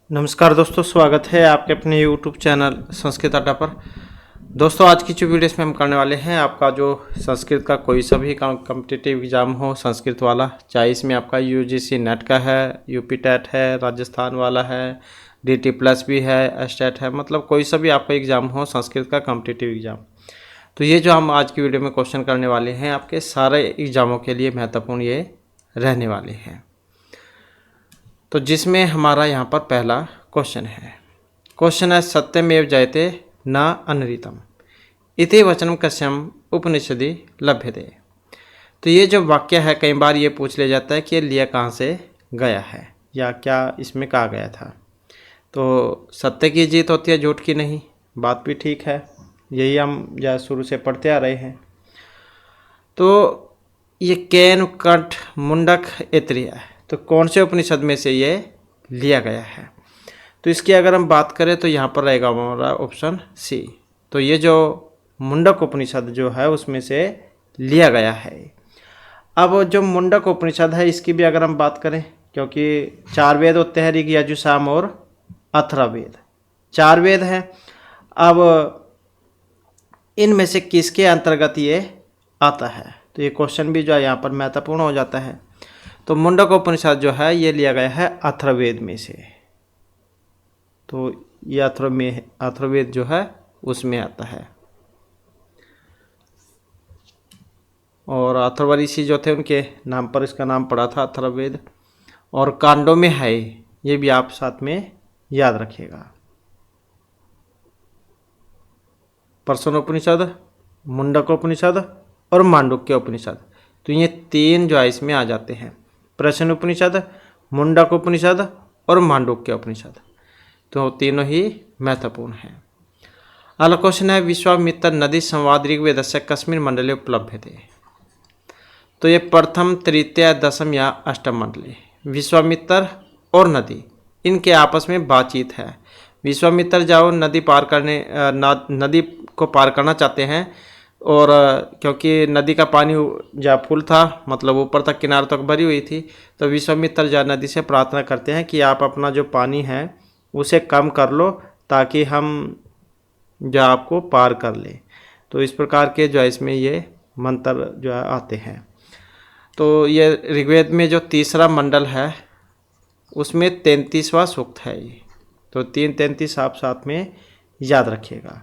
नमस्कार दोस्तों, स्वागत है आपके अपने YouTube चैनल संस्कृत अड्डा पर। दोस्तों, आज की जो वीडियो इसमें हम करने वाले हैं, आपका जो संस्कृत का कोई सा भी कॉम्पिटिटिव एग्ज़ाम हो संस्कृत वाला, चाहे इसमें आपका UGC नेट का है, यूपी टेट है, राजस्थान वाला है, DT प्लस भी है, एस्टेट है, मतलब कोई सा भी आपका एग्ज़ाम हो संस्कृत का कॉम्पिटिटिव एग्ज़ाम, तो ये जो हम आज की वीडियो में क्वेश्चन करने वाले हैं आपके सारे एग्ज़ामों के लिए महत्वपूर्ण ये रहने वाले हैं। तो जिसमें हमारा यहाँ पर पहला क्वेश्चन है सत्यमेव जयते न अनृतम इति वचनम कस्यम उपनिषदि लभ्यते। तो ये जो वाक्य है कई बार ये पूछ लिया जाता है कि ये लिया कहाँ से गया है या क्या इसमें कहा गया था। तो सत्य की जीत होती है, झूठ की नहीं। बात भी ठीक है, यही हम या शुरू से पढ़ते आ रहे हैं। तो ये केन कंठ मुंडक ऐत्रेय है, तो कौन से उपनिषद में से ये लिया गया है। तो इसकी अगर हम बात करें तो यहाँ पर रहेगा हमारा ऑप्शन सी। तो ये जो मुंडक उपनिषद जो है उसमें से लिया गया है। अब जो मुंडक उपनिषद है इसकी भी अगर हम बात करें, क्योंकि 4 वेद होते हैं, ऋग यजुः साम और अथर्ववेद, 4 वेद हैं। अब इनमें से किसके अंतर्गत ये आता है, तो ये क्वेश्चन भी जो है यहाँ पर महत्वपूर्ण हो जाता है। तो मुंडक उपनिषद जो है ये लिया गया है अथर्ववेद में से। तो ये अथर्ववेद जो है उसमें आता है। और अथर्व ऋषि जो थे उनके नाम पर इसका नाम पड़ा था अथर्ववेद। और कांडों में है, ये भी आप साथ में याद रखिएगा। प्रश्नोपनिषद, मुंडकोपनिषद और मांडुक्य उपनिषद, तो ये 3 जो है इसमें आ जाते हैं। प्रश्न उपनिषद, मुंडक उपनिषद और मांडुक्य उपनिषद, तो तीनों ही महत्वपूर्ण हैं। अगला क्वेश्चन है विश्वामित्र नदी संवाद ऋग्वेदस्य कस्मिन् मंडले उपलभ्यते। तो ये प्रथम, तृतीय, दशम या अष्टम मंडले, विश्वामित्र और नदी इनके आपस में बातचीत है। विश्वामित्र जाओ नदी पार करने नदी को पार करना चाहते हैं, और क्योंकि नदी का पानी जहाँ फुल था, मतलब ऊपर तक किनारे तक भरी हुई थी, तो विश्वामित्र जहाँ नदी से प्रार्थना करते हैं कि आप अपना जो पानी है उसे कम कर लो ताकि हम जो आपको पार कर ले। तो इस प्रकार के जो है इसमें ये मंत्र जो है आते हैं। तो ये ऋग्वेद में जो तीसरा मंडल है उसमें 33वां सूक्त है ये। तो 3-33 आप साथ में याद रखिएगा।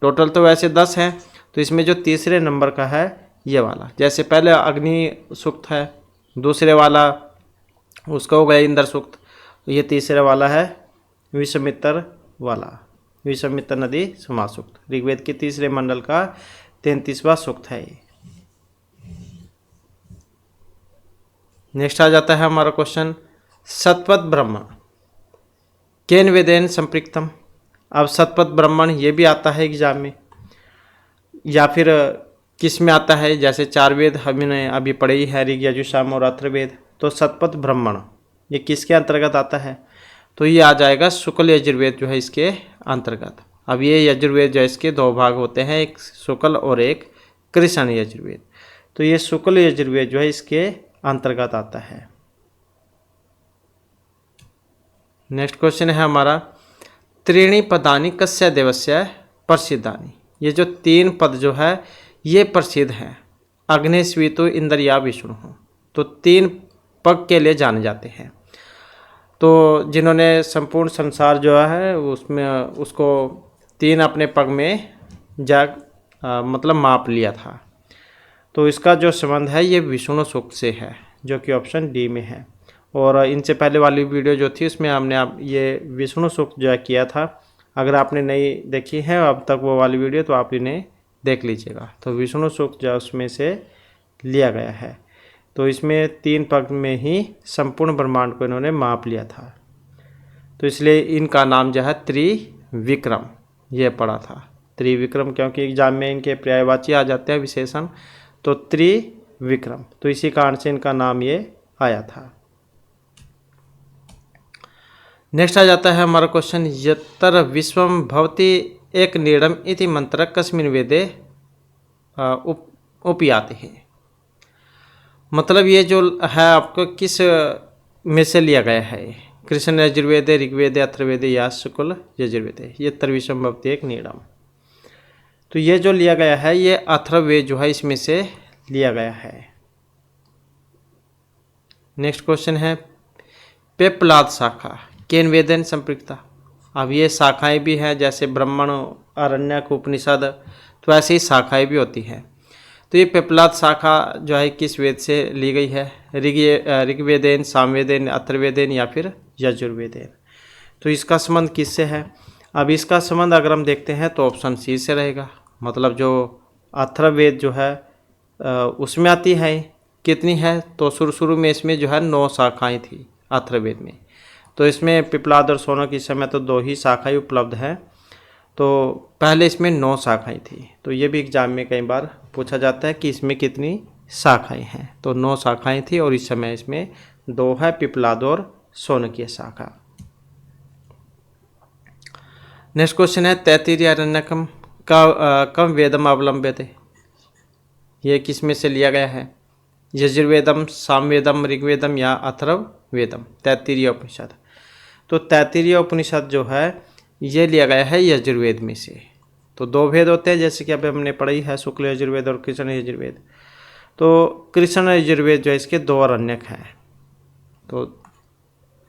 टोटल तो वैसे 10 हैं, तो इसमें जो तीसरे नंबर का है ये वाला, जैसे पहले अग्नि सूक्त है, दूसरे वाला उसका हो गया इंद्र सूक्त, ये तीसरे वाला है विश्वामित्र वाला, विश्वामित्र नदी संवाद सूक्त, ऋग्वेद के तीसरे मंडल का 33वां सूक्त है ये। नेक्स्ट आ जाता है हमारा क्वेश्चन सतपथ ब्राह्मण केन वेदेन संपृक्तम। अब सतपथ ब्राह्मण ये भी आता है एग्जाम में, या फिर किस में आता है, जैसे 4 वेद हमने अभी पढ़े ही है, ऋग यजुः साम और अथर्ववेद। तो सतपथ ब्राह्मण ये किसके अंतर्गत आता है, तो ये आ जाएगा शुक्ल यजुर्वेद जो है इसके अंतर्गत। अब ये यजुर्वेद जो है इसके 2 भाग होते हैं, एक शुक्ल और एक कृष्ण यजुर्वेद। तो ये शुक्ल यजुर्वेद जो है इसके अंतर्गत आता है। नेक्स्ट क्वेश्चन है हमारा त्रीणि पदानि कस्य देवस्य प्रसिद्धानि। ये जो 3 पद जो है ये प्रसिद्ध हैं, अग्नि, स्वीतु, इंद्र या विष्णु हो। तो 3 पग के लिए जाने जाते हैं। तो जिन्होंने संपूर्ण संसार जो है उसमें उसको 3 अपने पग में मतलब माप लिया था। तो इसका जो संबंध है ये विष्णु सूक्त से है, जो कि ऑप्शन डी में है। और इनसे पहले वाली वीडियो जो थी उसमें हमने आप ये विष्णु सूक्त जो है किया था। अगर आपने नहीं देखी है अब तक वो वाली वीडियो, तो आप इन्हें देख लीजिएगा। तो विष्णु सूक्त जो उसमें से लिया गया है। तो इसमें 3 पग में ही संपूर्ण ब्रह्मांड को इन्होंने माप लिया था। तो इसलिए इनका नाम जो है त्रिविक्रम ये पड़ा था। त्रिविक्रम क्योंकि एग्जाम में इनके पर्यायवाची आ जाते हैं विशेषण, तो त्रिविक्रम, तो इसी कारण से इनका नाम ये आया था। नेक्स्ट आ जाता है हमारा क्वेश्चन यत्र विश्वम भवति एक नीडम इति मंत्र कस्मिन् वेदे उपयाते हैं। मतलब ये जो है आपको किस में से लिया गया है, कृष्ण यजुर्वेदे ऋग्वेदे अथर्ववेदे या शुक्ल यजुर्वेदे, ये तर्विशम भवति एक नीड़म। तो ये जो लिया गया है ये अथर्ववेद जो है इसमें से लिया गया है। नेक्स्ट क्वेश्चन है पेप्लाद शाखा केन वेदेन संपृक्ता। अब ये शाखाएं भी हैं, जैसे ब्राह्मण, आरण्यक, उपनिषद, तो ऐसे ही शाखाएं भी होती हैं। तो ये पेप्लाद शाखा जो है किस वेद से ली गई है? ऋग्वेदेन, सामवेदेन, अथर्ववेदेन या फिर यजुर्वेदेन। तो इसका संबंध किससे है? अब इसका संबंध अगर हम देखते हैं तो ऑप्शन सी से रहेगा। मतलब जो अथर्ववेद जो है उसमें आती है, कितनी है? तो शुरू में इसमें जो है 9 शाखाएं थी अथर्ववेद में। तो इसमें पिप्लाद और शौनक इस समय तो 2 ही शाखाएं उपलब्ध हैं। तो पहले इसमें 9 शाखाएं थी। तो ये भी एग्जाम में कई बार पूछा जाता है कि इसमें कितनी शाखाएं हैं। तो 9 शाखाएं थी और इस समय इसमें 2 है, पिप्लाद और शौनकीय शाखा। नेक्स्ट क्वेश्चन है तैत्तिरीयारण्यकम कम वेदम अवलंब्यते। ये किस में से लिया गया है? यजुर्वेदम, सामवेदम, ऋग्वेदम या अथर्ववेदम, तैत्तिरीय उपनिषद। तो तैत्तिरीय उपनिषद जो है ये लिया गया है यजुर्वेद में से। तो 2 भेद होते हैं, जैसे कि अभी हमने पढ़ी है, शुक्ल यजुर्वेद और कृष्ण यजुर्वेद। तो कृष्ण यजुर्वेद जो है इसके 2 आरण्यक हैं। तो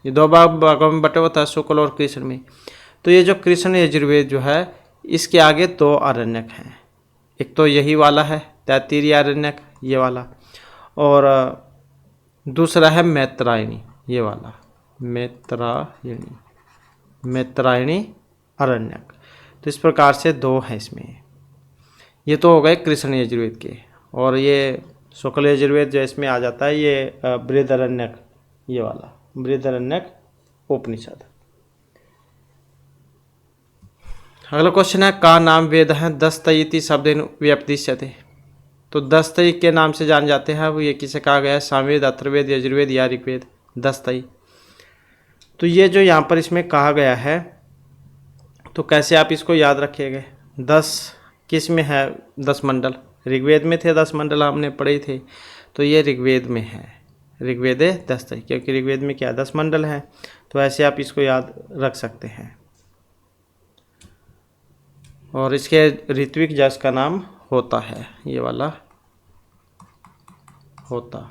ये 2 भागों में बटे होता है, शुक्ल और कृष्ण में। तो ये जो कृष्ण यजुर्वेद जो है इसके आगे 2 आरण्यक हैं। एक तो यही वाला है तैत्तिरीय आरण्यक, ये वाला, और दूसरा है मैत्रायणी, ये वाला मैत्रायणी आरण्यक। तो इस प्रकार से 2 हैं इसमें। ये तो हो गए कृष्ण यजुर्वेद के। और ये शुक्ल यजुर्वेद जो इसमें आ जाता है ये बृहदारण्यक, ये वाला बृहदारण्यक उपनिषद। अगला क्वेश्चन है का नाम वेद है 10 इति शब्देन व्यपदिश्यते। तो 10 के नाम से जान जाते हैं। वो ये किसे कहा गया है? सामवेद, अथर्ववेद, यजुर्वेद या ऋग्वेद, 10। तो ये जो यहाँ पर इसमें कहा गया है तो कैसे आप इसको याद रखिएगा? 10 किस में है? 10 मंडल ऋग्वेद में थे, 10 मंडल हमने पढ़े थे। तो ये ऋग्वेद में है, ऋग्वेदे 10, क्योंकि ऋग्वेद में क्या 10 मंडल हैं। तो ऐसे आप इसको याद रख सकते हैं। और इसके ऋत्विक जस का नाम होता है, ये वाला होता।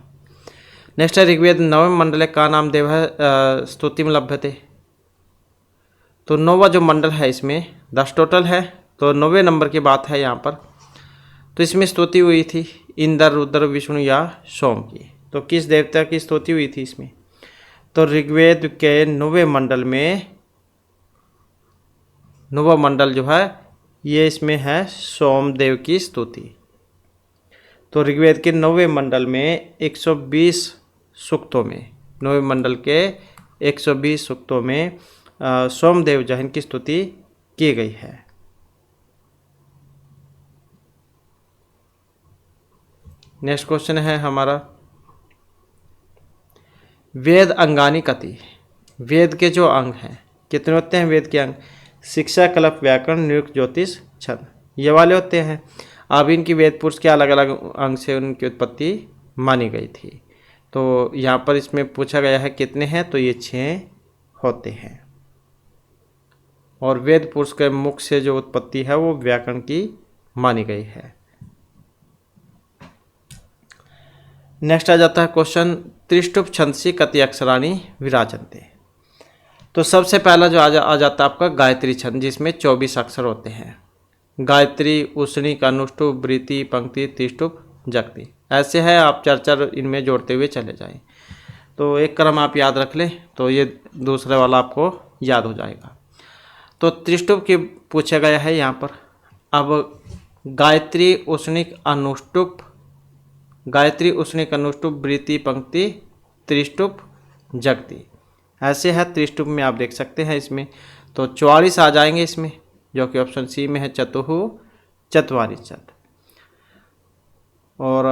नेक्स्ट है ऋग्वेद 9वें मंडल का नाम देव है स्तुति में लभ्यते। तो 9वां जो मंडल है इसमें 10 टोटल है, तो 9वें नंबर की बात है यहाँ पर। तो इसमें स्तुति हुई थी इंद्र, रुद्र, विष्णु या सोम की। तो किस देवता की स्तुति हुई थी इसमें? तो ऋग्वेद के 9वें मंडल में 9वां मंडल जो है ये इसमें है सोमदेव की स्तुति। तो ऋग्वेद के 9वें मंडल में 120 सूक्तों में, 9वें मंडल के 120 सूक्तों में सोमदेव जैन की स्तुति की गई है। नेक्स्ट क्वेश्चन है हमारा वेद अंगानी कति। वेद के जो अंग हैं कितने होते हैं? वेद के अंग शिक्षा, कल्प, व्याकरण, निरुक्त, ज्योतिष, छंद, ये वाले होते हैं। अब इनकी वेद पुरुष के अलग अलग अंग से उनकी उत्पत्ति मानी गई थी। तो यहाँ पर इसमें पूछा गया है कितने हैं? तो ये 6 होते हैं। और वेद पुरुष के मुख से जो उत्पत्ति है वो व्याकरण की मानी गई है। नेक्स्ट आ जाता है क्वेश्चन त्रिष्टुप छंदसी कति अक्षराणी विराजन्ते। तो सबसे पहला जो आ जाता है आपका गायत्री छंद, जिसमें 24 अक्षर होते हैं। गायत्री, उष्णिक, अनुष्टुप, वृत्ति, पंक्ति, त्रिष्टुप, जगती, ऐसे है। आप 4 इनमें जोड़ते हुए चले जाएं। तो एक क्रम आप याद रख लें तो ये दूसरे वाला आपको याद हो जाएगा। तो त्रिष्टुप की पूछा गया है यहाँ पर। अब गायत्री, उष्णिक, अनुष्टुप, गायत्री, उष्णिक, अनुष्टुप, वृत्ति, पंक्ति, त्रिष्टुप, जगती, ऐसे है। त्रिष्टुप में आप देख सकते हैं इसमें तो 44 आ जाएंगे इसमें, जो कि ऑप्शन सी में है चतुहु चत्वारिंशत्। और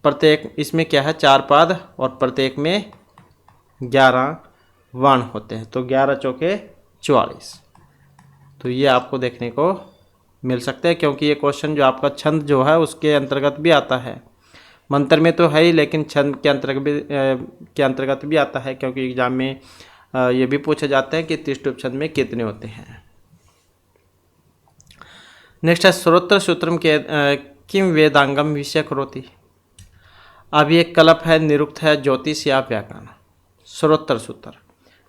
प्रत्येक इसमें क्या है 4 पाद और प्रत्येक में 11 वर्ण होते हैं। तो 11 चौके 44। तो ये आपको देखने को मिल सकते हैं, क्योंकि ये क्वेश्चन जो आपका छंद जो है उसके अंतर्गत भी आता है। मंत्र में तो है ही, लेकिन छंद के अंतर्गत भी आता है, क्योंकि एग्जाम में ये भी पूछा जाता है कि त्रिष्टुप छंद में कितने होते हैं। नेक्स्ट है श्रोत्र सूत्रम के किम वेदांगम विषय करोति। अब ये कल्प है, निरुक्त है, ज्योतिष या व्याकरण। श्रोत्र सूत्र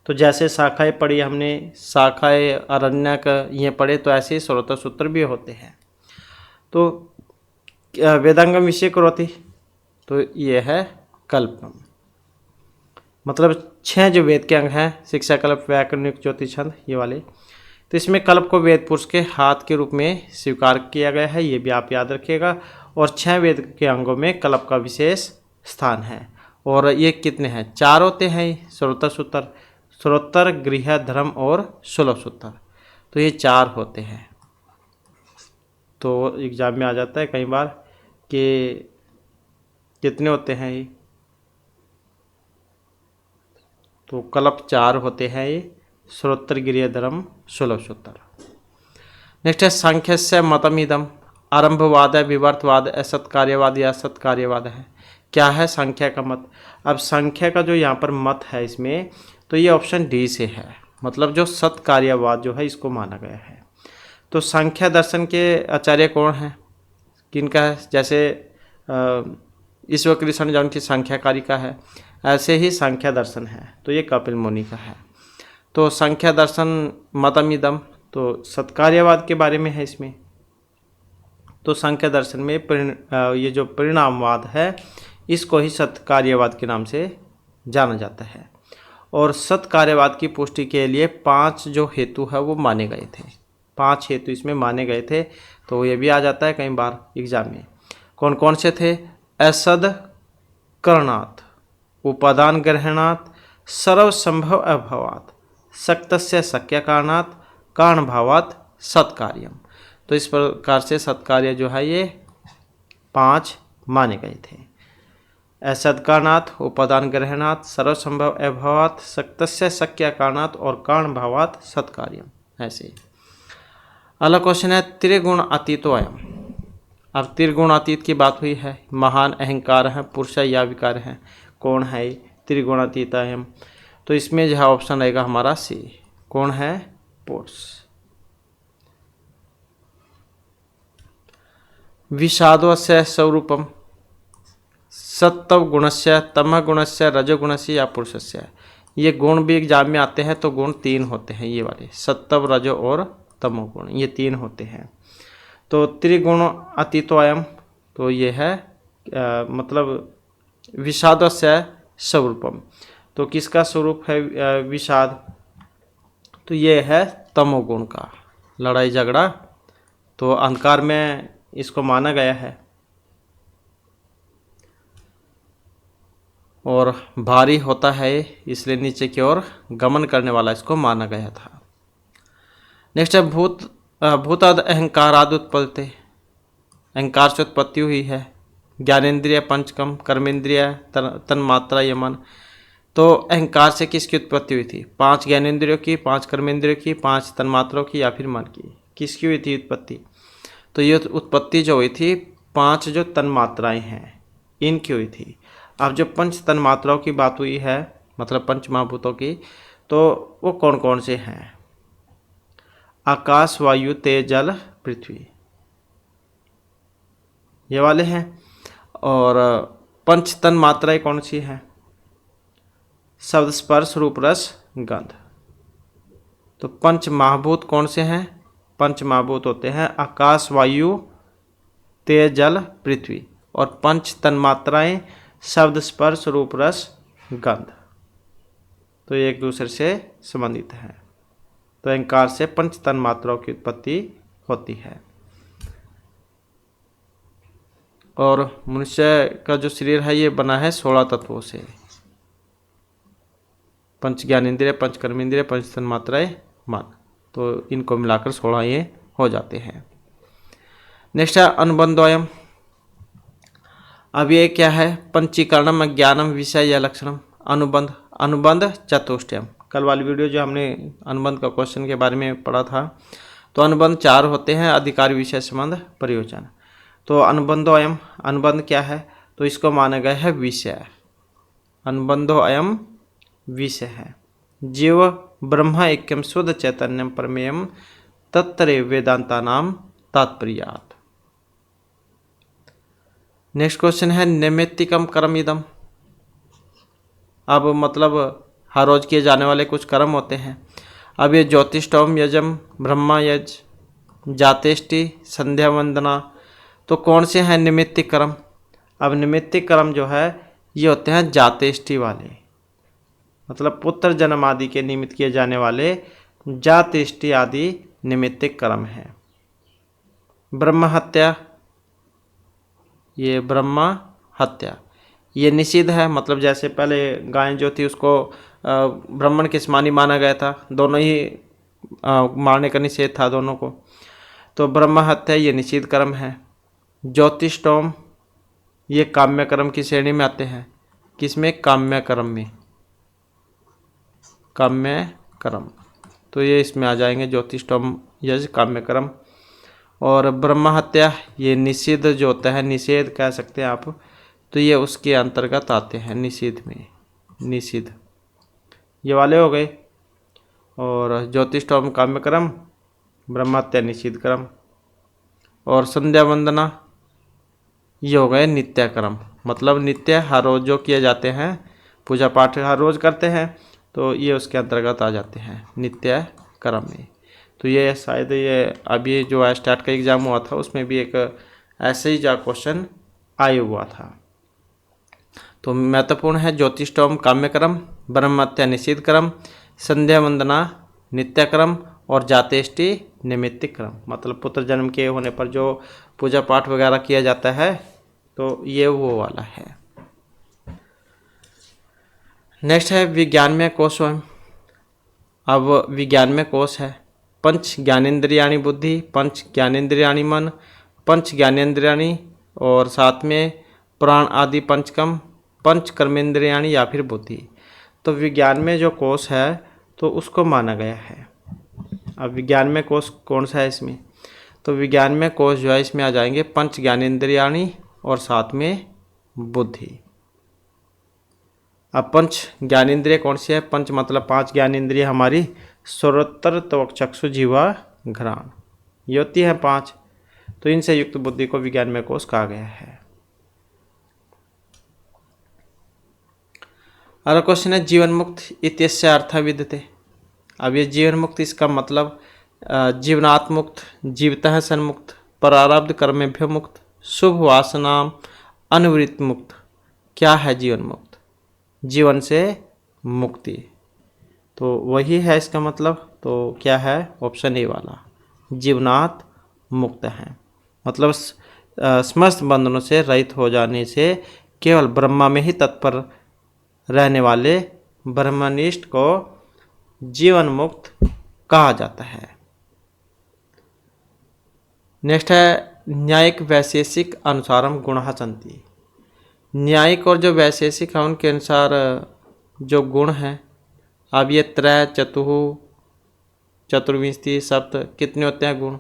तो जैसे शाखाएं पढ़ी हमने, शाखाएं अरण्यक ये पढ़े, तो ऐसे ही श्रोत्र सूत्र भी होते हैं। तो वेदांगम विषय करोति, तो ये है कल्पम, मतलब 6 जो वेद के अंग हैं, शिक्षा, कल्प, व्याकरण, युक्त, ज्योतिष, छंद, ये वाले। तो इसमें कल्प को वेद पुरुष के हाथ के रूप में स्वीकार किया गया है, ये भी आप याद रखिएगा। और 6 वेद के अंगों में कल्प का विशेष स्थान है। और ये कितने हैं? 4 होते हैं श्रोत्र सूत्र, श्रोत्र, गृह, धर्म और सुलभ सूत्र। तो ये 4 होते हैं। तो एग्जाम में आ जाता है कई बार कि कितने होते हैं ये, तो कल्प 4 होते हैं ये, श्रोत्र, गृह, धर्म, सुलभ सूत्र। नेक्स्ट है सांख्यस्य मतमिदम आरंभवाद है, विवर्तवाद, असत्कार्यवाद या सत्कार्यवाद है। क्या है संख्या का मत? अब संख्या का जो यहाँ पर मत है इसमें, तो ये ऑप्शन डी से है, मतलब जो सत्कार्यवाद जो है इसको माना गया है। तो संख्या दर्शन के आचार्य कौन हैं, किनका है? जैसे ईश्वर कृष्ण जो उनकी संख्याकारिका है, ऐसे ही संख्या दर्शन है, तो ये कपिल मुनि का है। तो संख्या दर्शन मतमिदम तो सत्कार्यवाद के बारे में है इसमें। तो संख्या दर्शन में ये जो परिणामवाद है, इसको ही सत्कार्यवाद के नाम से जाना जाता है। और सत्कार्यवाद की पुष्टि के लिए 5 जो हेतु है वो माने गए थे, 5 हेतु इसमें माने गए थे। तो ये भी आ जाता है कई बार एग्जाम में। कौन कौन से थे? असद करणात्, उपादान ग्रहणात्, सर्वसंभव अभावात्, सक्तस्य शक्य कारणात्, कारण भावात्, सत्कार्यम। तो इस प्रकार से सत्कार्य जो है ये 5 माने गए थे। असद कारणात्, उपादान ग्रहणात्, सर्वसंभव अभावात्, सक्तस्य शक्य कारणात् और कारण भावात् सत्कार्यम। ऐसे अगला क्वेश्चन है त्रिगुण अतीतो अयम। अब त्रिगुण अतीत की बात हुई है, महान, अहंकार है, पुरुष या विकार है। कौन है त्रिगुण अतीत अयम? तो इसमें जो है ऑप्शन रहेगा हमारा सी। कौन है? पुरुष। विषादस्य स्वरूपम सत्व गुणस्य, तमः गुणस्य, रजोगुणस्य या पुरुषस्य। ये गुण भी एग्जाम में आते हैं, तो गुण 3 होते हैं, ये वाले सत्व, रजो और तमोगुण, ये 3 होते हैं। तो त्रिगुण अतीतो अयम, तो ये है मतलब विषादस्य स्वरूपम। तो किसका स्वरूप है विषाद? तो ये है तमोगुण का, लड़ाई झगड़ा। तो अंधकार में इसको माना गया है और भारी होता है, इसलिए नीचे की ओर गमन करने वाला इसको माना गया था। नेक्स्ट है भूताद अहंकाराद उत्पत्ति। अहंकार से उत्पत्ति हुई है। ज्ञानेन्द्रिय, पंचकम, कर्मेंद्रिय, तन्मात्रा, यमन। तो अहंकार से किसकी उत्पत्ति हुई थी? 5 ज्ञानेंद्रियों की, 5 कर्मेंद्रियों की, 5 तन्मात्राओं की या फिर मन की? किसकी हुई थी उत्पत्ति? तो ये उत्पत्ति जो हुई थी 5 जो तन्मात्राएं हैं इनकी हुई थी। अब जो 5 तन्मात्राओं की बात हुई है, मतलब पंच महाभूतों की, तो वो कौन कौन से हैं? आकाश, वायु, तेज, जल, पृथ्वी, ये वाले हैं। और पंच तन्मात्राएं कौन सी हैं? शब्द, स्पर्श, रूप, रस, गंध। तो पंच महाभूत कौन से हैं? पंच महाभूत होते हैं आकाश, वायु, तेज, जल, पृथ्वी। और पंच तन्मात्राएं शब्द, स्पर्श, रूप, रस, गंध। तो ये एक दूसरे से संबंधित हैं। तो अहंकार से पंच तन्मात्राओं की उत्पत्ति होती है। और मनुष्य का जो शरीर है ये बना है 16 तत्वों से। पंच ज्ञानेंद्रिय, पंच कर्मेंद्रिय, पंच तन्मात्राएं, मन। तो इनको मिलाकर 16 ये हो जाते हैं। नेक्स्ट है अनुबंधोयम। अब ये क्या है? पंचीकरणम, ज्ञानम, विषय या लक्षणम। अनुबंध, अनुबंध चतुष्टयम। कल वाली वीडियो जो हमने अनुबंध का क्वेश्चन के बारे में पढ़ा था, तो अनुबंध 4 होते हैं, अधिकार, विषय, संबंध, प्रयोजन। तो अनुबंधोयम, अनुबंध क्या है? तो तो इसको माना गया है विषय। अनुबंधो अयम विषय है। जीव ब्रह्म ऐक्यम शुद्ध चैतन्यम प्रमेयम तत्रे वेदांता नाम तात्पर्यात्। नेक्स्ट क्वेश्चन है नैमित्तिकम कर्म इदम। अब मतलब हर रोज किए जाने वाले कुछ कर्म होते हैं। अब ये ज्योतिष्टोम यजम ब्रह्मा यज जातेष्टि संध्या वंदना, तो कौन से हैं निमित्तिक कर्म? अब निमित्तिक कर्म जो है ये होते हैं जातेष्टि वाले, मतलब पुत्र जन्म आदि के निमित्त किए जाने वाले जातेष्टि आदि निमित्तिक कर्म हैं। ब्रह्म हत्या, ये ब्रह्मा हत्या ये निषिद्ध है, मतलब जैसे पहले गाय जो थी उसको ब्राह्मण के समान ही माना गया था, दोनों ही मारने का निषेध था दोनों को, तो ब्रह्म हत्या ये निषिद्ध कर्म है। ज्योतिष्टोम ये काम्य कर्म की श्रेणी में आते हैं। किसमें? काम्य कर्म में, काम्य कर्म, तो ये इसमें आ जाएंगे ज्योतिष्टोम यज काम्य कर्म। और ब्रह्म हत्या ये निषिद्ध जो होता है, निषेध कह सकते हैं आप, तो ये उसके अंतर्गत आते हैं निषिद्ध में, निषिद्ध ये वाले हो गए। और ज्योतिष्टोम काम्य कर्म, ब्रह्म हत्या निषिद्ध कर्म, और संध्या वंदना ये हो गए नित्य कर्म, मतलब नित्य हर रोज जो किए जाते हैं, पूजा पाठ हर रोज करते हैं, तो ये उसके अंतर्गत आ जाते हैं नित्य कर्म में। तो ये शायद ये अभी जो स्टार्ट का एग्ज़ाम हुआ था उसमें भी एक ऐसे ही जा क्वेश्चन आया हुआ था। तो महत्वपूर्ण है ज्योतिष्टोम काम्य कर्म, ब्रह्म हत्या निषिद्ध कर्म, संध्या वंदना नित्य कर्म, और जातेष्टि निमित्तिक कर्म, मतलब पुत्र जन्म के होने पर जो पूजा पाठ वगैरह किया जाता है, तो ये वो वाला है। नेक्स्ट है विज्ञानमय कोश स्वयं। अब विज्ञानमय कोश है पंच ज्ञानेन्द्रियाणि बुद्धि, पंच ज्ञानेन्द्रियाणि मन, पंच ज्ञानेन्द्रियाणि और साथ में प्राण आदि पंचकम, पंच कर्मेंद्रियाणि या फिर बुद्धि। तो विज्ञान में जो कोश है तो उसको माना गया है। अब विज्ञान में कोश कौन सा है इसमें? तो विज्ञान में कोश जो है इसमें आ जाएंगे पंच ज्ञानेन्द्रियाणि और साथ में बुद्धि। अब पंच ज्ञानेन्द्रिय कौन सी है? पंच मतलब पांच ज्ञानेन्द्रिय हमारी श्रोत्र त्वक चक्षु जीवा घ्राण, ये होती है पांच, तो इनसे युक्त बुद्धि को विज्ञान में कोश कहा गया है। अगला क्वेश्चन है जीवन मुक्त इत्यस्य अर्थ विद्यते। अब ये जीवन मुक्त इसका मतलब जीवनात् मुक्त, जीवतः सन्मुक्त, प्रारब्ध कर्मेभ्यो मुक्त, शुभ वासना अनुवृत्त मुक्त। क्या है जीवन मुक्त? जीवन से मुक्ति, तो वही है इसका मतलब। तो क्या है? ऑप्शन ए वाला, जीवनात् मुक्त है, मतलब समस्त बंधनों से रहित हो जाने से केवल ब्रह्मा में ही तत्पर रहने वाले ब्रह्मनिष्ठ को जीवन मुक्त कहा जाता है। नेक्स्ट है न्यायिक वैशेषिक अनुसारम गुणः सन्ति। न्यायिक और जो वैशेषिक है उनके अनुसार जो गुण हैं, अब ये त्रय चतुः चतुर्विंशति सप्त कितने होते हैं गुण?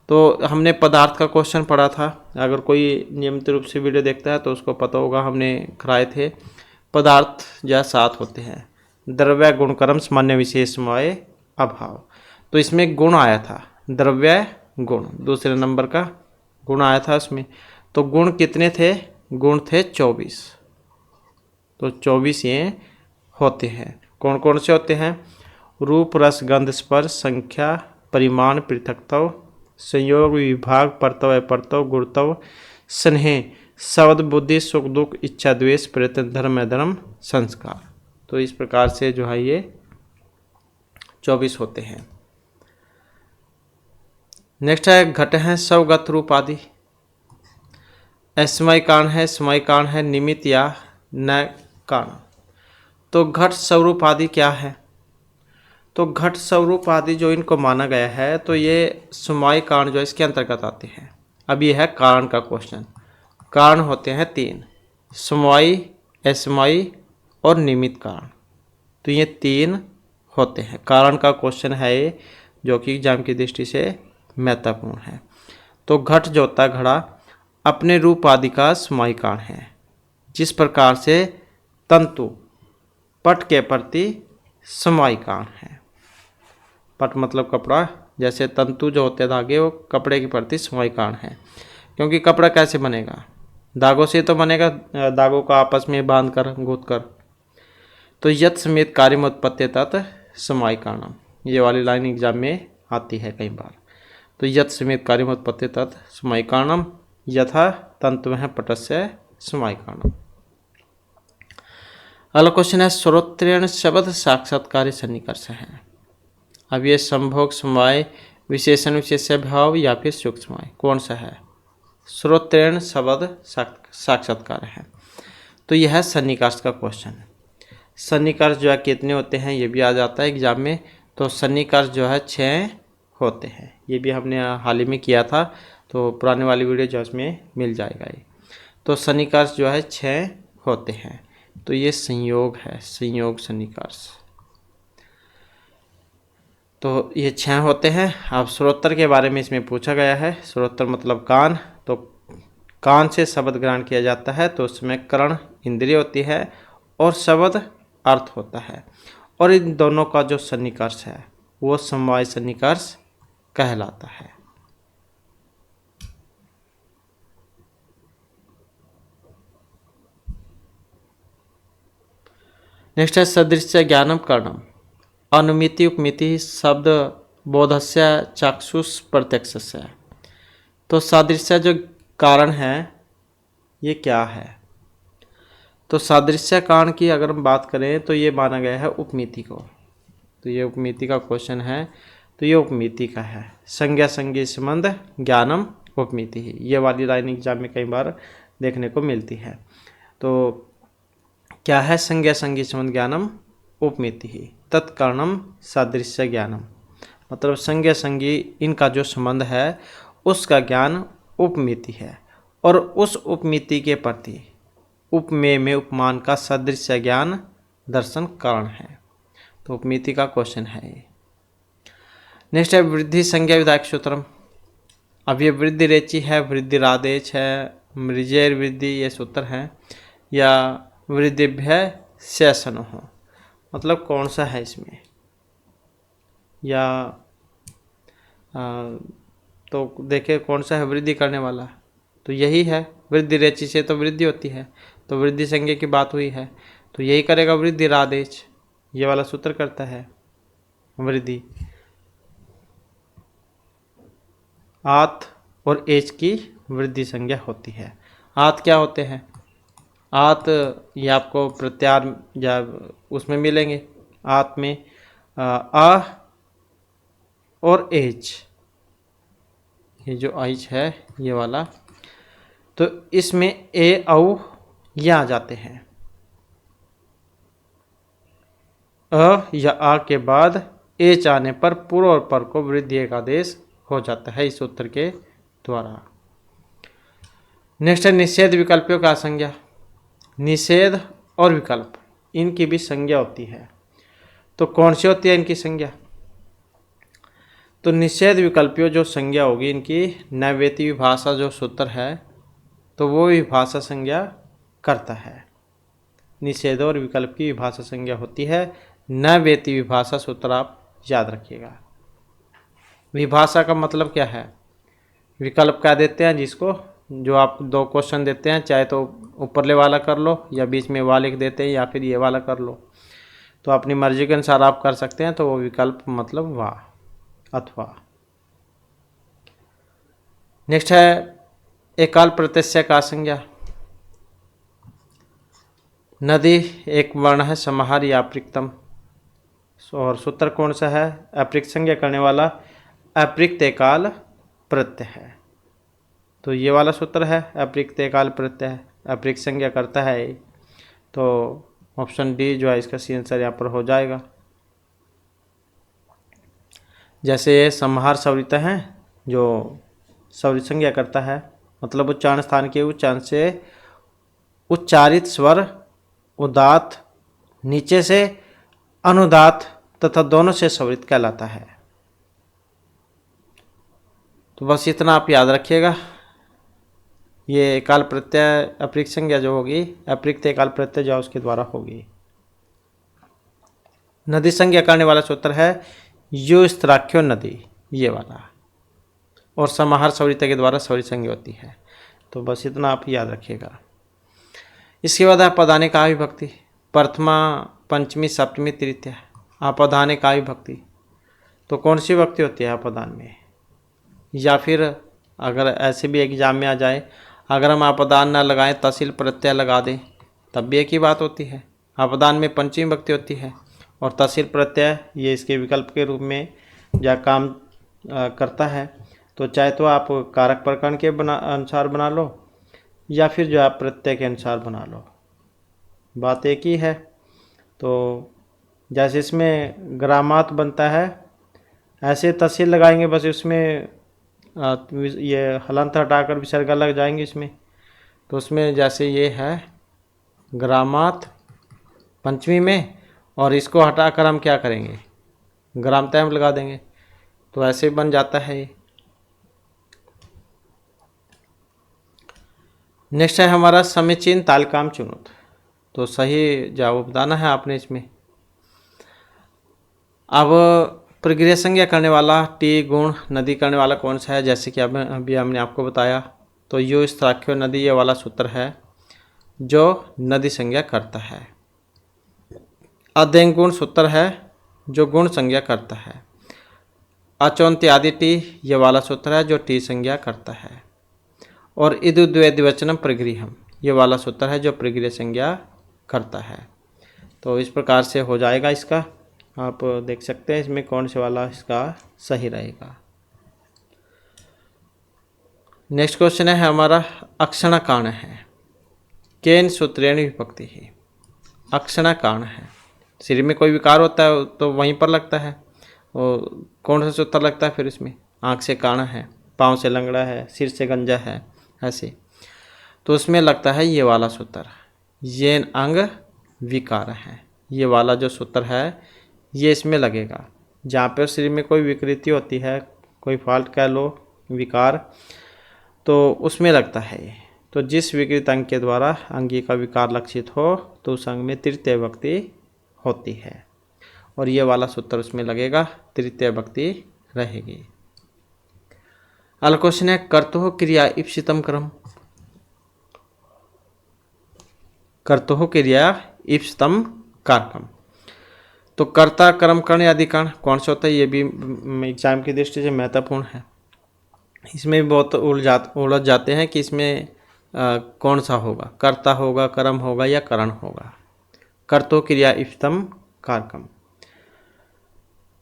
तो हमने पदार्थ का क्वेश्चन पढ़ा था, अगर कोई नियमित रूप से वीडियो देखता है तो उसको पता होगा, हमने कराए थे। पदार्थ जो 7 होते हैं, द्रव्य गुण कर्म सामान्य विशेष समवाय अभाव, तो इसमें गुण आया था, द्रव्य गुण दूसरे नंबर का गुण आया था इसमें। तो गुण कितने थे? गुण थे 24, तो 24 ये होते हैं। कौन कौन से होते हैं? रूप रस गंध स्पर्श संख्या परिमाण पृथकत्व संयोग विभाग परतव अपरतव गुरुत्व स्नेह शब्द बुद्धि सुख दुख इच्छा द्वेष प्रयत्न धर्म अधर्म संस्कार। तो इस प्रकार से जो है ये 24 होते हैं। नेक्स्ट है घट है स्वगत रूप आदि। असमय कारण है, समय कारण है, निमित्त या न कारण। तो घट स्वरूप आदि क्या है? तो घट स्वरूप आदि जो इनको माना गया है, तो ये समय कारण जो इसके अंतर्गत आते हैं। अब ये है कारण का क्वेश्चन। कारण होते हैं 3, समवायी, असमयी और निमित्त कारण, तो ये 3 होते हैं। कारण का क्वेश्चन है ये, जो कि एग्जाम की दृष्टि से महत्वपूर्ण है। तो घट जो होता है घड़ा, अपने रूप आदि का समवायी कारण है। जिस प्रकार से तंतु पट के प्रति समवायी कारण है। पट मतलब कपड़ा, जैसे तंतु जो होते हैं धागे वो कपड़े के प्रति समवायी कारण है। क्योंकि कपड़ा कैसे बनेगा, धागों से तो बनेगा, धागों को आपस में बांध कर गूंथ कर। तो यत् समेत कार्यम उत्पत्ति तत् समवायी कारणम, ये वाली लाइन एग्जाम में आती है कई बार। तो यत् समेत कार्यम उत्पत्ति तत् समवायी कारणम यथा तंतुः पटस्य समवायी कारणम। अगला क्वेश्चन है श्रोत्रेण शब्द साक्षात्कार सन्निकर्ष है। अब ये संभोग समवाय विशेषण विशेष्य भाव या फिर सूक्ष्म समवाय कौन सा है? श्रोत्रेण शब्द साक्षात्कार है। तो यह है सन्निकर्ष का क्वेश्चन। सन्निकर्ष जो है कितने होते हैं ये भी आ जाता है एग्जाम में। तो सन्निकर्ष जो है 6 होते हैं। ये भी हमने हाल ही में किया था, तो पुराने वाली वीडियो जो इसमें मिल जाएगा ये। तो सन्निकर्ष जो है 6 होते हैं। तो ये संयोग है, संयोग सन्निकर्ष। तो ये 6 होते हैं। अब श्रोत्र के बारे में इसमें पूछा गया है। श्रोत्र मतलब कान। तो कान से शब्द ग्रहण किया जाता है, तो उसमें कर्ण इंद्रिय होती है और शब्द अर्थ होता है। और इन दोनों का जो सन्निकर्ष है वो समवाय सन्निकर्ष कहलाता है। नेक्स्ट है सदृश्य ज्ञानम कर्णम। अनुमिति उपमिति शब्द बोधस्य चाक्षुष प्रत्यक्षस्य। तो सादृश्य जो कारण है ये क्या है? तो सादृश्य कारण की अगर हम बात करें तो ये माना गया है उपमिति को। तो ये उपमिति का क्वेश्चन है, तो ये उपमिति का है। संज्ञा संज्ञा संबंध ज्ञानम उपमिति ही, ये वाली लाइन एग्जाम में कई बार देखने को मिलती है। तो क्या है संज्ञा संज्ञा संबंध ज्ञानम उपमिति ही तत्कारणम सादृश्य ज्ञानम। मतलब संज्ञा संज्ञी इनका जो संबंध है उसका ज्ञान उपमिति है, और उस उपमिति के प्रति उपमेय में उपमान का सदृश्य ज्ञान दर्शन कारण है। तो उपमिति का क्वेश्चन है ये। नेक्स्ट है वृद्धि संज्ञा विधायक सूत्रम। अब ये वृद्धि रेचि है, वृद्धि रादेश है, मृजेर वृद्धि ये सूत्र है, या वृद्धिभ्य शेषण हो, मतलब कौन सा है इसमें, या तो देखिए कौन सा है वृद्धि करने वाला। तो यही है, वृद्धि रेचि से तो वृद्धि होती है, तो वृद्धि संज्ञा की बात हुई है, तो यही करेगा वृद्धि रादेश, ये वाला सूत्र करता है वृद्धि। आत और एच की वृद्धि संज्ञा होती है। आत क्या होते हैं? आत ये आपको प्रत्यार या उसमें मिलेंगे। आत में आ और एच, ये जो आइच है ये वाला, तो इसमें ए औ ये आ जाते हैं। अ या आ के बाद एच आने पर पूर्व और पर को वृद्धि एक आदेश हो जाता है इस सूत्र के द्वारा। नेक्स्ट है निषेध विकल्पों का संज्ञा। निषेध और विकल्प इनकी भी संज्ञा होती है। तो कौन सी होती है इनकी संज्ञा? तो निषेध विकल्पियों जो संज्ञा होगी इनकी नैवेति विभाषा जो सूत्र है, तो वो विभाषा संज्ञा करता है। निषेध और विकल्प की विभाषा संज्ञा होती है नैवेति विभाषा सूत्र, आप याद रखिएगा। विभाषा का मतलब क्या है? विकल्प क्या देते हैं जिसको, जो आप 2 क्वेश्चन देते हैं, चाहे तो ऊपरले वाला कर लो या बीच में वाले लिख देते हैं या फिर ये वाला कर लो, तो अपनी मर्जी के अनुसार आप कर सकते हैं। तो वो विकल्प मतलब वा अथवा। नेक्स्ट है एकाल प्रत्यय का संज्ञा। नदी एक वर्ण है समाहार या अप्रिक्तम, और सूत्र कौन सा है? अप्रिक्त संज्ञा करने वाला अप्रिक्त एकाल प्रत्यय है। तो ये वाला सूत्र है अप्रिक्त एकाल प्रत्यय, अप्रिक्त संज्ञा करता है। तो ऑप्शन डी जो है इसका सी आंसर यहाँ पर हो जाएगा। जैसे ये समाहार सवरित हैं जो सवरित संज्ञा करता है, मतलब उच्चारण स्थान के उच्चारण से उच्चारित स्वर उदात्त नीचे से अनुदात्त तथा दोनों से सवरित कहलाता है। तो बस इतना आप याद रखिएगा। ये एकाल प्रत्यय अप्रिक्त संज्ञा जो होगी, अप्रिक्त एकाल प्रत्यय जो उसके द्वारा होगी। नदी संज्ञा करने वाला सूत्र है यो स्त्राख्यो नदी, ये वाला, और समाहार सवरिता के द्वारा सवरी संज्ञा होती है। तो बस इतना आप याद रखिएगा। इसके बाद अपदाने का विभक्ति, प्रथमा पंचमी सप्तमी तृतीया, अपदाने का विभक्ति। तो कौन सी विभक्ति होती है अपदान में? या फिर अगर ऐसे भी एग्जाम में आ जाए, अगर हम अपदान ना लगाएं तहसील प्रत्यय लगा दें तब भी एक ही बात होती है। अपदान में पंचमी विभक्ति होती है और तहसील प्रत्यय ये इसके विकल्प के रूप में या काम करता है। तो चाहे तो आप कारक प्रकरण के अनुसार बना लो या फिर जो आप प्रत्यय के अनुसार बना लो, बात एक ही है। तो जैसे इसमें ग्रामात बनता है, ऐसे तहसील लगाएंगे, बस उसमें ये हलंत हटाकर विसर्गा लग जाएंगे इसमें। तो उसमें जैसे ये है ग्रामात पंचमी में, और इसको हटाकर हम क्या करेंगे, ग्रामतय लगा देंगे, तो ऐसे बन जाता है ये। नेक्स्ट है हमारा समीचीन तालकाम चुनुत। तो सही जवाब बताना है आपने इसमें। अब प्रक्रिया संज्ञा करने वाला टी गुण नदी करने वाला कौन सा है? जैसे कि अभी हमने आपको बताया, तो यो स्त्राख्यो नदी ये वाला सूत्र है जो नदी संज्ञा करता है। अध्ययन गुण सूत्र है जो गुण संज्ञा करता है। अचौंती आदि टी ये वाला सूत्र है जो टी संज्ञा करता है। और इदु द्वैद्वचनम प्रगृहम ये वाला सूत्र है जो प्रगृह संज्ञा करता है। तो इस प्रकार से हो जाएगा इसका, आप देख सकते हैं इसमें कौन से वाला इसका सही रहेगा। नेक्स्ट क्वेश्चन है हमारा अक्षण कारण है केन सूत्रेण विभक्ति ही। अक्षण कारण है, शरीर में कोई विकार होता है तो वहीं पर लगता है, और कौन सा सूत्र लगता है फिर इसमें? आँख से काण है, पाँव से लंगड़ा है, सिर से गंजा है, ऐसे। तो उसमें लगता है ये वाला सूत्र, ये अंग विकार है, ये वाला जो सूत्र है ये इसमें लगेगा। जहाँ पर शरीर में कोई विकृति होती है, कोई फॉल्ट कह लो, विकार, तो उसमें लगता है ये। तो जिस विकृत अंग के द्वारा अंगी का विकार लक्षित हो तो उस अंग में तृतीय विभक्ति होती है, और ये वाला सूत्र उसमें लगेगा, तृतीय विभक्ति रहेगी। अगला क्वेश्चन है कर्तुः क्रिया इप्सितम क्रम। कर्तुः क्रिया इप्सितम कारकम। तो कर्ता कर्म कर्ण आदि कर्ण कौन सा होता है? ये भी एग्जाम की दृष्टि से महत्वपूर्ण है। इसमें भी बहुत उलझ जाते हैं कि इसमें कौन सा होगा, कर्ता होगा, कर्म होगा या करण होगा। कर्तुः क्रिया इप्सितम कारकम।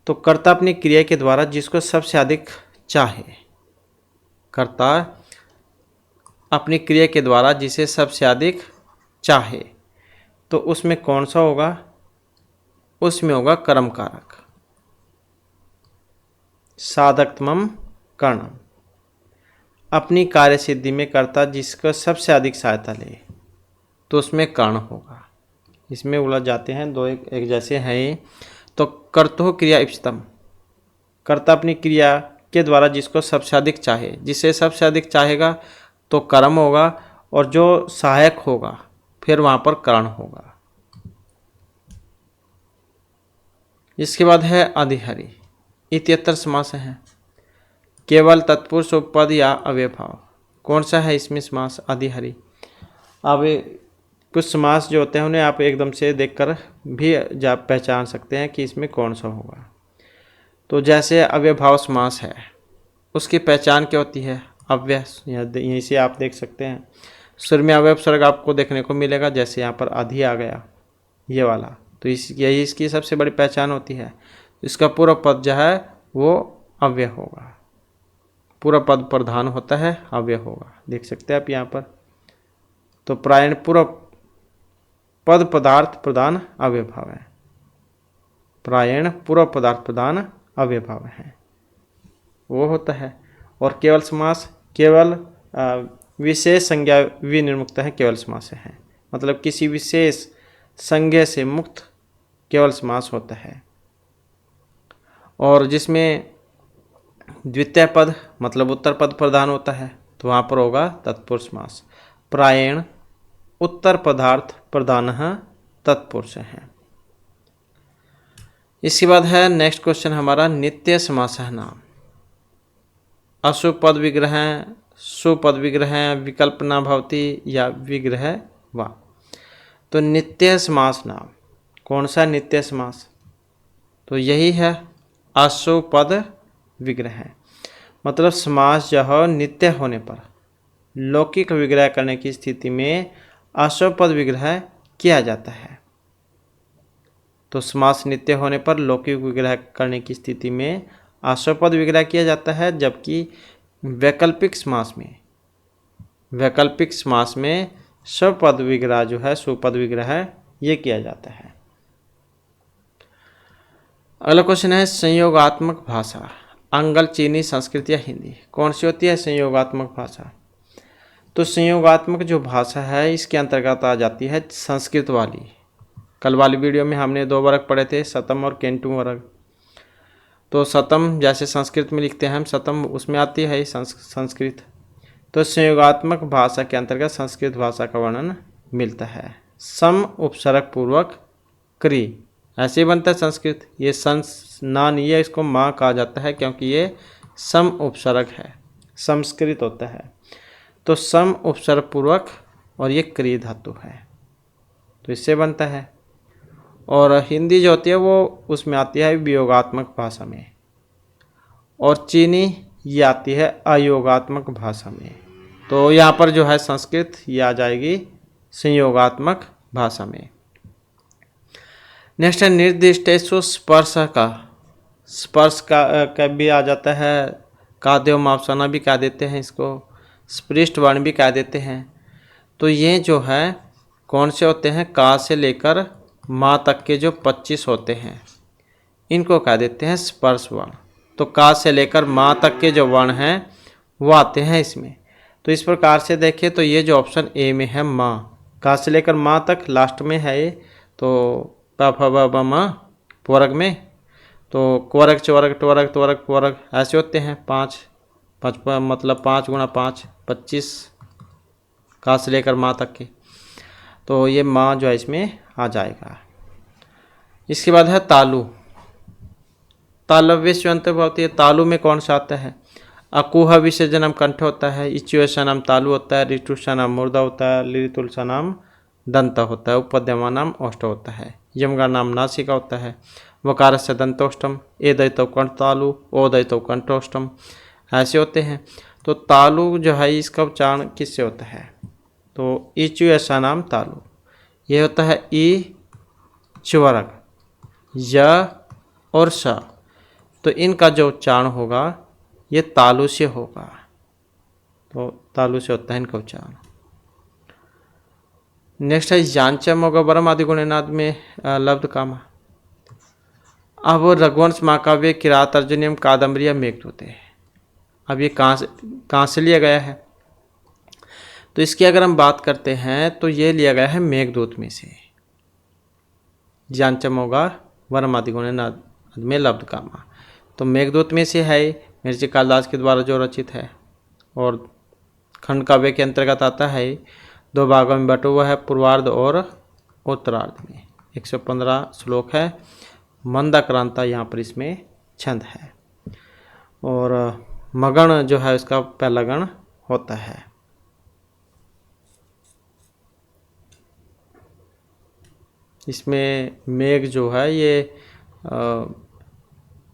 तो कर्ता अपनी क्रिया के द्वारा जिसको सबसे अधिक चाहे, कर्ता अपनी क्रिया के द्वारा जिसे सबसे अधिक चाहे, तो उसमें कौन सा होगा? उसमें होगा कर्म कारक। साधकतमम कर्णम। अपनी कार्य सिद्धि में कर्ता जिसका सबसे अधिक सहायता ले तो उसमें कर्ण होगा। इसमें उलझ जाते हैं, दो एक जैसे हैं ये। तो कर्तुः क्रिया इप्सितम, कर्ता अपनी क्रिया के द्वारा जिसको सबसे अधिक चाहे, जिसे सबसे अधिक चाहेगा तो कर्म होगा, और जो सहायक होगा फिर वहाँ पर कर्ण होगा। इसके बाद है अधिहरि। इत्यत्र समास है, केवल तत्पुरुष उपपद या अव्ययभाव। कौन सा है इसमें समास? अधिहरि। अब कुछ समास जो होते हैं उन्हें आप एकदम से देखकर भी पहचान सकते हैं कि इसमें कौन सा होगा। तो जैसे अव्ययभाव समास है, उसकी पहचान क्या होती है? अव्यय, यहीं से आप देख सकते हैं सुर में अव्यय उपसर्ग आपको देखने को मिलेगा। जैसे यहाँ पर अधि आ गया ये वाला, तो यही इसकी सबसे बड़ी पहचान होती है। इसका पूरा पद जो है वो अव्यय होगा, पूरा पद प्रधान होता है, अव्यय होगा। देख सकते हैं आप यहाँ पर। तो प्रायण पूरा पद पदार्थ प्रधान अव्ययभाव है, प्रायण पूरा पदार्थ प्रधान अव्ययभाव है, वो होता है। और केवल समास, केवल विशेष संज्ञा विनिर्मुक्त है, केवल समास है, मतलब किसी विशेष संज्ञा से मुक्त केवल समास होता है। और जिसमें द्वितीय पद मतलब उत्तर पद प्रधान होता है, तो वहाँ पर होगा तत्पुरुष समास। प्रायेण उत्तर पदार्थ प्रधानः तत्पुरुष है। इसके बाद है नेक्स्ट क्वेश्चन हमारा, नित्य समासः नाम। अशुभ पद विग्रह, सुपद विग्रह, विकल्प न भवति या विग्रह वा। तो नित्य समास नाम, कौन सा नित्य समास? तो यही है अशुभ पद विग्रह। मतलब समास जो नित्य होने पर लौकिक विग्रह करने की स्थिति में अशुभ पद विग्रह किया जाता है। तो समास नित्य होने पर लौकिक विग्रह करने की स्थिति में अशुभ पद विग्रह किया जाता है, जबकि वैकल्पिक समास में स्वपद विग्रह जो है, सुपद विग्रह ये किया जाता है। अगला क्वेश्चन है, संयोगात्मक भाषा आंग्ल, चीनी, संस्कृत या हिंदी, कौन सी होती है संयोगात्मक भाषा? तो संयोगात्मक जो भाषा है इसके अंतर्गत आ जाती है संस्कृत वाली। कल वाली वीडियो में हमने 2 वर्ग पढ़े थे, शतम और केंटू वर्ग। तो शतम जैसे संस्कृत में लिखते हैं हम, शतम उसमें आती है संस्कृत। तो संयोगात्मक भाषा के अंतर्गत संस्कृत भाषा का वर्णन मिलता है। सम उपसर्ग पूर्वक क्री, ऐसे ही बनता है संस्कृत। ये ना नहीं है, इसको माँ कहा जाता है क्योंकि ये सम उपसर्ग है, संस्कृत होता है। तो सम उपसर्ग पूर्वक और ये क्री धातु है, तो इससे बनता है। और हिंदी जो होती है वो उसमें आती है वियोगात्मक भाषा में, और चीनी ये आती है अयोगात्मक भाषा में। तो यहाँ पर जो है संस्कृत ये आ जाएगी संयोगात्मक भाषा में। नेक्स्ट है निर्दिष्टेषु स्पर्श का, स्पर्श का भी आ जाता है, काद्यो मापसाना भी कह देते हैं इसको, स्पृष्ट वर्ण भी कह देते हैं। तो ये जो है कौन से होते हैं, का से लेकर माँ तक के जो 25 होते हैं इनको कह देते हैं स्पर्श वर्ण। तो का से लेकर माँ तक के जो वर्ण हैं वो आते हैं इसमें। तो इस प्रकार से देखें तो ये जो ऑप्शन ए में है माँ, का से लेकर माँ तक लास्ट में है ये। तो प फ ब ब म वर्ग में, तो क्वर्ग चवर्ग टवर्ग त्वर्ग क्वर्ग ऐसे होते हैं 5 मतलब 5 गुणा 5 25, का से लेकर माँ तक के। तो ये माँ जो है इसमें आ जाएगा। इसके बाद है तालु, तालव्य स्वंत होती है। तालु में कौन सा आता है? अकुह विसर्जनम कंठ होता है, इच्युषा नाम तालु होता है, ऋतुषा नाम मूर्धा होता है, लिरितुलसा नाम दंत होता है, उपद्यमा नाम ओष्ठ होता है, यमगा नाम नासिका होता है, वकार से दंतोष्टम, ए दैतव कंठ तालु, ओ दैतव कंठोष्टम ऐसे होते हैं। तो तालु जो है इसका उच्चारण किससे होता है? तो इच्युषा नाम तालु, ये होता है ई च्वर्ग, य और स। तो इनका जो उच्चारण होगा ये तालु से होगा, तो तालु से होता है इनका उच्चारण। नेक्स्ट है यांचम होगा बरम आदि गुणनाद में लब्ध कामा। अब रघुवंश महाकाव्य, किरात अर्जुनियम, कादम्बरी, मेघदूत है। अब ये कहाँ से लिया गया है? तो इसकी अगर हम बात करते हैं तो ये लिया गया है मेघदूत में से। यांचम होगा वरम आदि गुणनाद में लब्ध कामा, तो मेघदूत में से है, महर्षि कालिदास के द्वारा जो रचित है, और खंड काव्य के अंतर्गत आता है। 2 भागों में बटा हुआ है, पूर्वार्ध और उत्तरार्ध में। 115 श्लोक है, मंदाक्रांता यहाँ पर इसमें छंद है, और मगण जो है उसका पहला गण होता है। इसमें मेघ जो है ये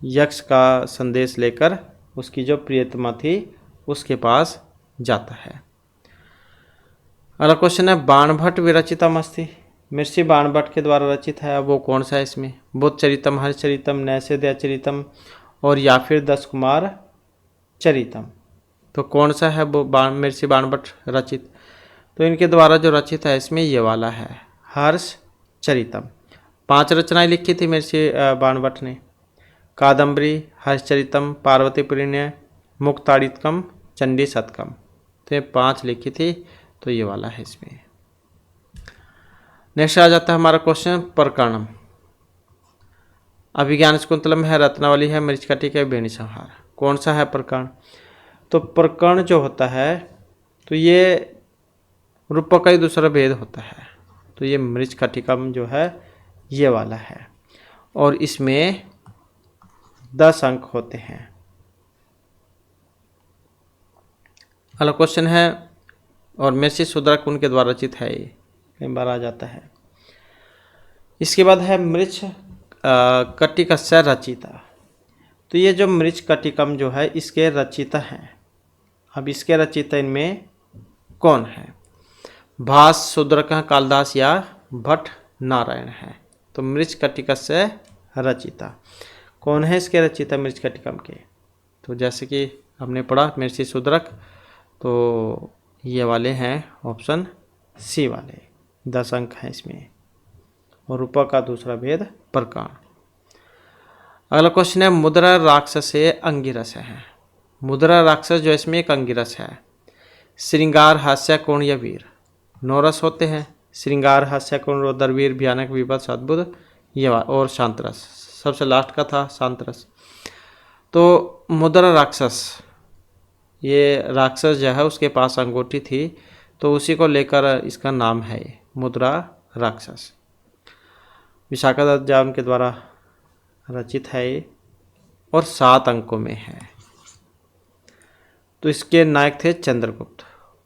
यक्ष का संदेश लेकर उसकी जो प्रियतमा थी उसके पास जाता है। अगला क्वेश्चन है बाणभट्ट विरचितम अस्ति, महर्षि बाणभट्ट के द्वारा रचित है, वो कौन सा है इसमें? बुद्ध चरितम, हर्षचरितम, नैषधीय चरितम और या फिर 10 कुमार चरितम। तो कौन सा है वो महर्षि बाणभट्ट रचित? तो इनके द्वारा जो रचित है इसमें ये वाला है, हर्ष चरितम। 5 रचनाएं लिखी थी महर्षि बाणभट्ट ने, कादम्बरी, हर्षचरितम, पार्वती परिणय, मुक्ताड़ितकम, चंडी शतकम। तो ये 5 लिखी थी, तो ये वाला है इसमें। नेक्स्ट आ जाता है हमारा क्वेश्चन प्रकरणम। अभिज्ञान शकुंतलम है, रत्नावली है, मृच्छकटिक है, बेणी संहार। कौन सा है प्रकरण? तो प्रकरण जो होता है तो ये रूपक का ही दूसरा भेद होता है। तो ये मृच कटिकम जो है ये वाला है और इसमें 10 अंक होते हैं। अगला क्वेश्चन है, और मेर्सी शूद्रक उनके द्वारा रचित है, ये कई बार आ जाता है। इसके बाद है मृच कटिकस्य रचिता। तो ये जो मृच कटिकम जो है इसके रचिता हैं। अब इसके रचिता इनमें कौन है? भास, शूद्रक, कालिदास या भट्ट नारायण है। तो मृच कटिकस्य रचिता कौन है इसके रचिता मृच कटिकम के? तो जैसे कि हमने पढ़ा मेर्सी शूद्रक, तो ये वाले हैं ऑप्शन सी वाले, 10 अंक हैं इसमें। और रूपक का दूसरा भेद प्रकार। अगला क्वेश्चन है, मुद्रा राक्षस से अंगिरस है। मुद्रा राक्षस जो इसमें एक अंगिरस है। श्रृंगार, हास्य, कोण या वीर, 9 रस होते हैं। श्रृंगार, हास्य, कोण, रोदर, वीर, भयानक, विभत्स, अद्भुत ये और शांत रस। सबसे लास्ट का था शांत रस। तो मुद्रा राक्षस, ये राक्षस जो है उसके पास अंगूठी थी, तो उसी को लेकर इसका नाम है ये मुद्रा राक्षस। विशाखादत्त जाम के द्वारा रचित है ये और 7 अंकों में है। तो इसके नायक थे चंद्रगुप्त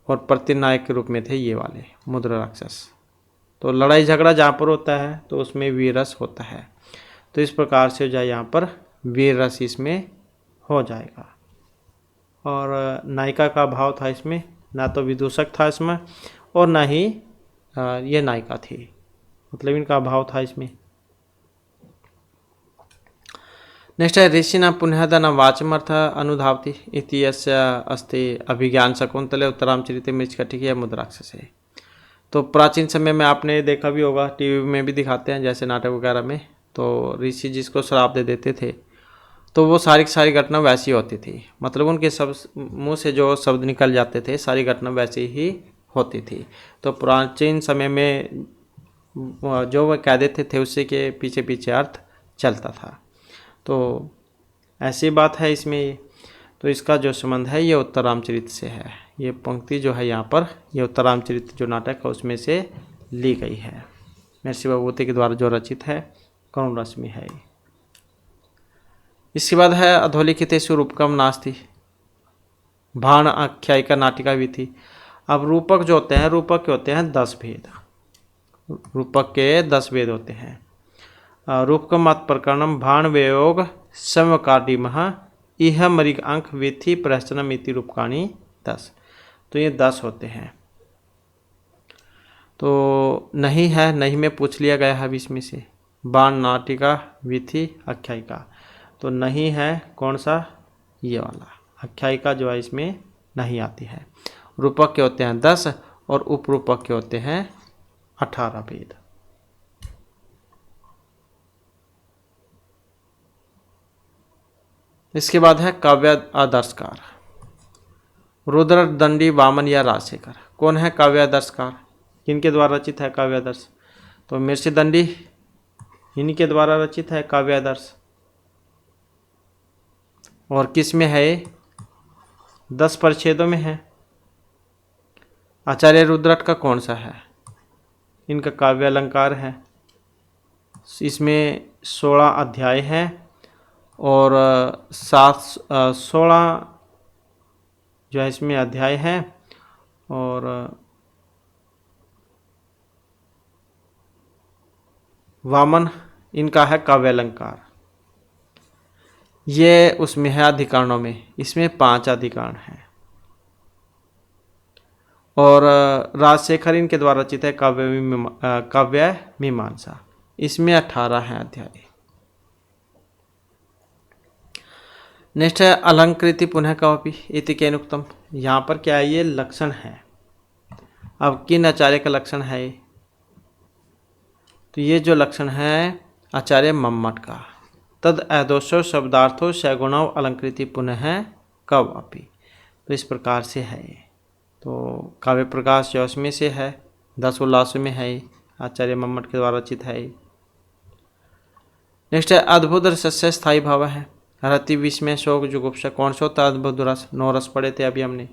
और प्रतिनायक के रूप में थे ये वाले मुद्रा राक्षस। तो लड़ाई झगड़ा जहाँ पर होता है तो उसमें वीर रस होता है। तो इस प्रकार से जो है यहाँ पर वीर रस इसमें हो जाएगा। और नायिका का भाव था इसमें, ना तो विदूषक था इसमें और ना ही ये नायिका थी, मतलब इनका भाव था इसमें। नेक्स्ट है, ऋषिना पुनःदन वाचमर्थ अनुधावति इति यस्य अस्ति अभिज्ञान शकुंतले उत्तरामचरिते मृच्छकटिकी या मुद्राक्षस है। तो प्राचीन समय में आपने देखा भी होगा, टीवी में भी दिखाते हैं जैसे नाटक वगैरह में, तो ऋषि जिसको श्राप दे देते थे तो वो सारी की सारी घटना वैसी होती थी, मतलब उनके सब मुंह से जो शब्द निकल जाते थे सारी घटना वैसी ही होती थी। तो प्राचीन समय में जो वह कह देते थे उससे के पीछे पीछे अर्थ चलता था। तो ऐसी बात है इसमें। तो इसका जो संबंध है ये उत्तरामचरित से है। ये पंक्ति जो है यहाँ पर ये उत्तरामचरित जो नाटक है उसमें से ली गई है। महर्षि भभूति के द्वारा जो रचित है, करुण रस में है। इसके बाद है, अधोलिखितेषु रूपकम नास्ति भाण आख्यायिका नाटिका भी थी। अब रूपक जो होते हैं, रूपक के होते हैं 10 भेद। रूपक के 10 भेद होते हैं। रूपकम मत प्रकरणम भाण वियोग समकादिमः इह मरिग अंक विथि प्रहसनम इति रूपकाणी 10। तो ये 10 होते हैं। तो नहीं है, नहीं में पूछ लिया गया है अब इसमें से, बाण, नाटिका, विथि, आख्यायिका। तो नहीं है कौन सा? ये वाला आख्यायिका जो है इसमें नहीं आती है। रूपक के होते हैं 10 और उपरूपक के होते हैं 18 भेद। इसके बाद है काव्य आदर्शकार। रुद्र, दंडी, वामन या राजशेखर। कौन है काव्य आदर्शकार? किनके द्वारा रचित है काव्य आदर्श? तो मेर्सी दंडी, इन्हीं के द्वारा रचित है काव्य आदर्श। और किस में है? 10 परिच्छेदों में है। आचार्य रुद्रट का कौन सा है? इनका काव्य अलंकार है। इसमें 16 अध्याय हैं और 16 जो है इसमें अध्याय हैं। और वामन इनका है काव्य अलंकार। ये उसमें है अधिकरणों में, इसमें 5 अधिकरण हैं। और राजशेखर इनके द्वारा रचित है काव्य मीमांसा, इसमें 18 हैं अध्याय। नेक्स्ट है अलंकृति पुनः कवपि इति केनुक्तम। यहाँ पर क्या है? ये लक्षण है। अब किन आचार्य का लक्षण है? तो ये जो लक्षण है आचार्य मम्मट का। तद अदोषो शब्दार्थो सगुणव अलंकृति पुनः कवपि। तो इस प्रकार से है। तो काव्य प्रकाश जो उसमें से है, 10 उल्लासों में है, आचार्य मम्मट के द्वारा रचित है। नेक्स्ट है अद्भुत रसस्य स्थायी भाव है। रति, विस्मय, शोक, जुगुप्सा। कौन सा होता है अद्भुत रस? 9 रस पढ़े थे अभी हमने।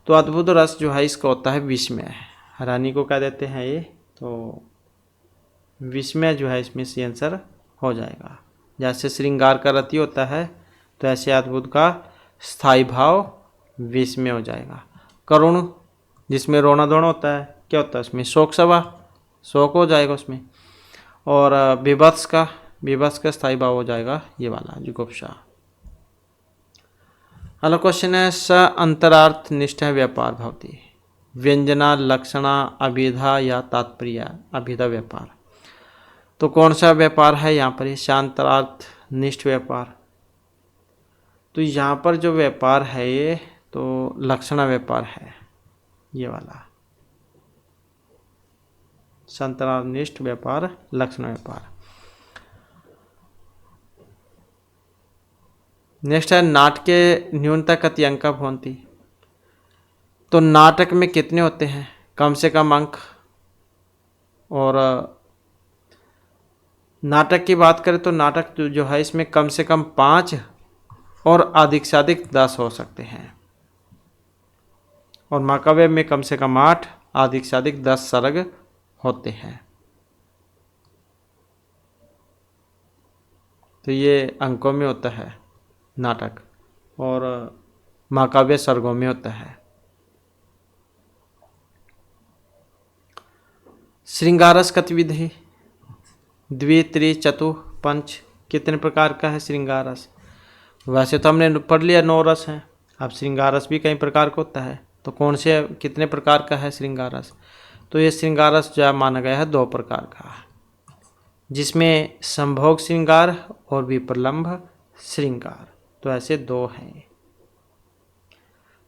तो अद्भुत रस जो है इसका होता है विस्मय, रानी को कह देते हैं ये, तो विस्मय जो है इसमें सी आंसर हो जाएगा। जैसे श्रृंगार का रति होता है तो ऐसे अद्भुत का स्थायी भाव विस्मय हो जाएगा। करुण जिसमें रोना धोना होता है क्या होता है उसमें शोक सभा, शोक हो जाएगा उसमें। और विभत्स का स्थायी भाव हो जाएगा ये वाला जुगुप्सा। अगला क्वेश्चन है स अंतरार्थ निष्ठ व्यापार भवती, व्यंजना लक्षणा अभिधा या तात्पर्य अभिधा व्यापार। तो कौन सा व्यापार है यहाँ पर, शांतरार्थ निष्ठ व्यापार। तो यहाँ पर जो व्यापार है ये तो लक्षणा व्यापार है ये वाला, शांतरार्थ निष्ठ व्यापार लक्षणा व्यापार। नेक्स्ट है नाटके न्यूनता कति अंक भवन्ति। तो नाटक में कितने होते हैं कम से कम अंक, और नाटक की बात करें तो नाटक जो है इसमें कम से कम 5 और अधिक से अधिक 10 हो सकते हैं, और महाकाव्य में कम से कम 8 अधिक से अधिक 10 सर्ग होते हैं। तो ये अंकों में होता है नाटक, और महाकाव्य सर्गों में होता है। श्रृंगारस कतिविधि द्वि त्रि चतु पंच, कितने प्रकार का है श्रृंगारस। वैसे तो हमने पढ़ लिया 9 रस हैं, अब श्रृंगारस भी कई प्रकार का होता है। तो कौन से कितने प्रकार का है श्रृंगारस, तो ये श्रृंगारस जो माना गया है 2 प्रकार का, जिसमें संभोग श्रृंगार और विप्रलंभ श्रृंगार। तो ऐसे 2 हैं।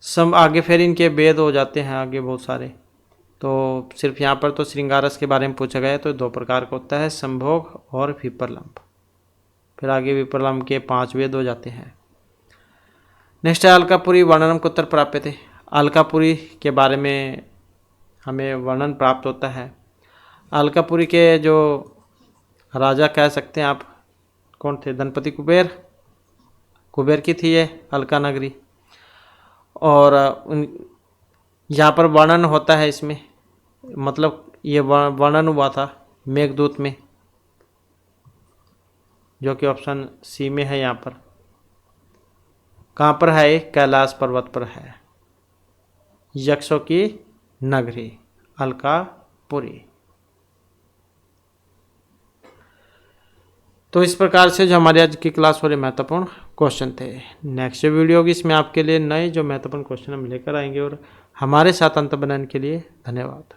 सब आगे फिर इनके भेद हो जाते हैं आगे बहुत सारे, तो सिर्फ यहाँ पर तो श्रृंगारस के बारे में पूछा गया है। तो 2 प्रकार का होता है, संभोग और विप्रलंभ। फिर आगे विप्रलंभ के 5 भेद हो जाते हैं। नेक्स्ट है अलकापुरी वर्णनम कुत्र प्राप्य थे। अलकापुरी के बारे में हमें वर्णन प्राप्त होता है। अलकापुरी के जो राजा कह सकते हैं आप कौन थे, धनपति कुबेर की थी ये अलका नगरी। और यहाँ पर वर्णन होता है इसमें, मतलब ये वर्णन हुआ था मेघदूत में, जो कि ऑप्शन सी में है। यहाँ पर कहाँ पर है, कैलाश पर्वत पर है, यक्षों की नगरी अलकापुरी। तो इस प्रकार से जो हमारी आज की क्लास वाले महत्वपूर्ण क्वेश्चन थे। नेक्स्ट वीडियो होगी, इसमें आपके लिए नए जो महत्वपूर्ण क्वेश्चन हम लेकर आएंगे। और हमारे साथ अंत बनाने के लिए धन्यवाद।